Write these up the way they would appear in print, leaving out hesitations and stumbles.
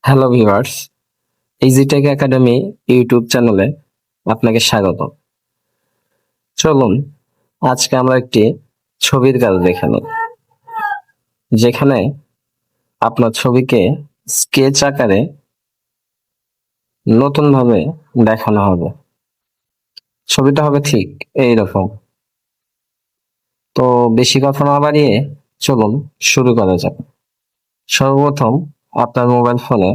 Hello viewers, ইজিটেক academy YouTube চ্যানেলে আপনাকে স্বাগত। চলুন আজকে আমরা একটি ছবির কাজ দেখে নিই, যেখানে আপনার ছবিকে স্কেচ আকারে নতুন ভাবে দেখানো হবে। ছবিটা হবে ঠিক এইরকম। তো বেশি কথা না বাড়িয়ে চলুন শুরু করা যাক। সর্বপ্রথম আপনার মোবাইল ফোনে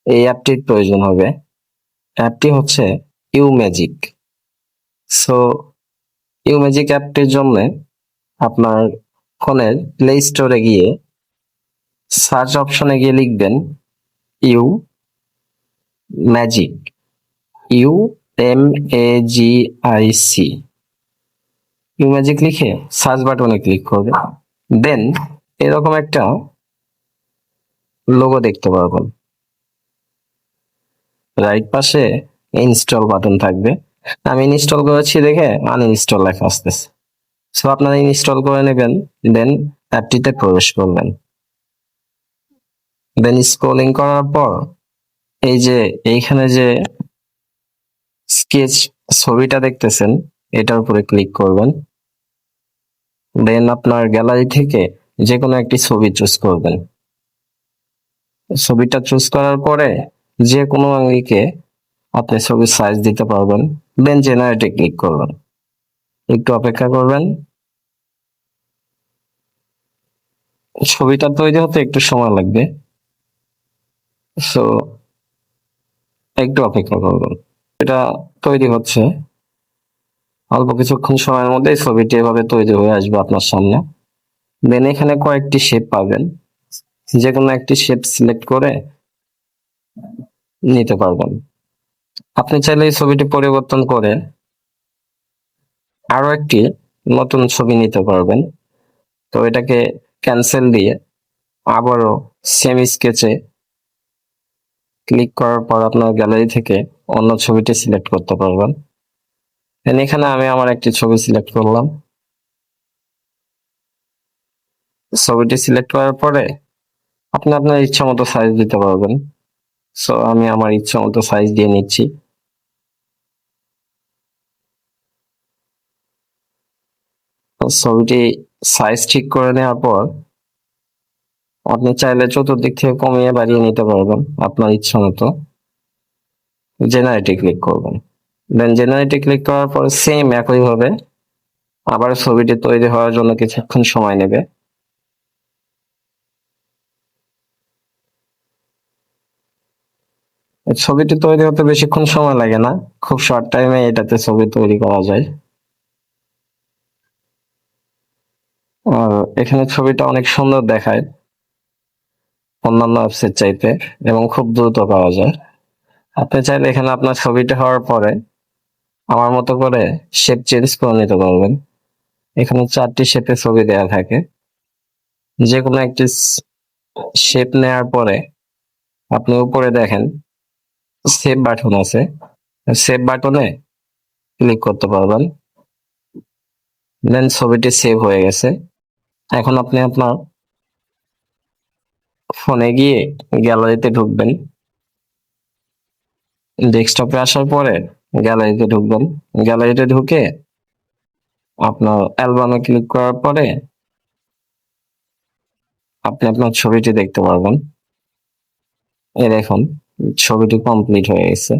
এই অ্যাপটির প্রয়োজন হবে। অ্যাপটি হচ্ছে ইউম্যাজিক। সো ইউম্যাজিক অ্যাপটির জন্য আপনার ফোনের প্লে স্টোরে গিয়ে সার্চ অপশনে গিয়ে লিখবেন U Magic, UMAGIC। U Magic লিখে সার্চ বাটনে ক্লিক করবেন। দেন এরকম একটা লোগো দেখতে পারবেন। রাইট পাশে ইনস্টল বাটন থাকবে। আমি ইনস্টল করেছি দেখে আনইনস্টল লেখা আসতেছে। সো আপনারা ইনস্টল করে নেবেন, দেন অ্যাপটিতে প্রবেশ করবেন। দেন স্ক্রলিং করার পর এই যে এইখানে যে স্কেচ ছবিটা দেখতেছেন, এটার উপরে ক্লিক করবেন। দেন আপনার গ্যালারি থেকে যে কোনো একটি ছবি চুজ করবেন। ছবিটা চুজ করার পরে যে কোনো আঙ্গিকে আপনি ছবির সাইজ দিতে পারবেন। দেন জেনারেটে ক্লিক করবেন। একটু অপেক্ষা করবেন। ছবিটা তৈরি হতে একটু সময় লাগবে, সো একটু অপেক্ষা করবেন। এটা তৈরি হচ্ছে। অল্প কিছুক্ষণ সময়ের মধ্যেই ছবিটি এভাবে তৈরি হয়ে আসবে আপনার সামনে। দেন এখানে কয়েকটি শেপ পাবেন, যে কোনো একটি শেপ সিলেক্ট করে নিতে পারবেন। আপনি চাইলে এই ছবিটি পরিবর্তন করে আরো একটি নতুন ছবি নিতে পারবেন। তো এটাকে ক্যান্সেল দিয়ে আবারও সেম স্কেচে ক্লিক করার পর আপনার গ্যালারি থেকে অন্য ছবিটি সিলেক্ট করতে পারবেন। দেন এখানে আমি আমার একটি ছবি সিলেক্ট করলাম। ছবিটি সিলেক্ট করার পরে আপনি আপনার ইচ্ছা মতো সাইজ দিতে পারবেন। সো আমি আমার ইচ্ছা মতো সাইজ দিয়ে নিচ্ছি। ছবিটি সাইজ ঠিক করে নেওয়ার পর আপনি চাইলে চতুর্দিক থেকে কমিয়ে বাড়িয়ে নিতে পারবেন আপনার ইচ্ছা মতো। জেনারেটে ক্লিক করবেন। দেন জেনারেটে ক্লিক করার পর সেম একইভাবে আবার ছবিটি তৈরি হওয়ার জন্য কিছুক্ষণ সময় নেবে। ছবিটি তৈরি হতে বেশিক্ষণ সময় লাগে না, খুব শর্ট টাইমে এটাতে ছবি তৈরি করা যায়। আর এখানে ছবিটা অনেক সুন্দর দেখায় অন্যান্য অ্যাপসের চাইতে, এবং খুব দ্রুত পাওয়া যায়। আপনি চাইলে এখানে আপনার ছবিটা হওয়ার পরে আমার মতো করে শেপ চেঞ্জ করে নিতে পারবেন। এখানে 4টি শেপে ছবি দেওয়া থাকে। যে কোনো একটি শেপ নেওয়ার পরে আপনি উপরে দেখেন সেভ বাটন আছে। সেভ বাটনে ক্লিক করতে পারবেন। দেন ছবিটি সেভ হয়ে গেছে। এখন আপনি আপনার ফোনে গিয়ে গ্যালারিতে ঢুকবেন। ডেস্কটপে আসার পরে গ্যালারিতে ঢুকবেন। গ্যালারিতে ঢুকে আপনার অ্যালবামে ক্লিক করার পরে আপনি আপনার ছবিটি দেখতে পারবেন। এই দেখুন ছবিটি কমপ্লিট হয়ে গেছে।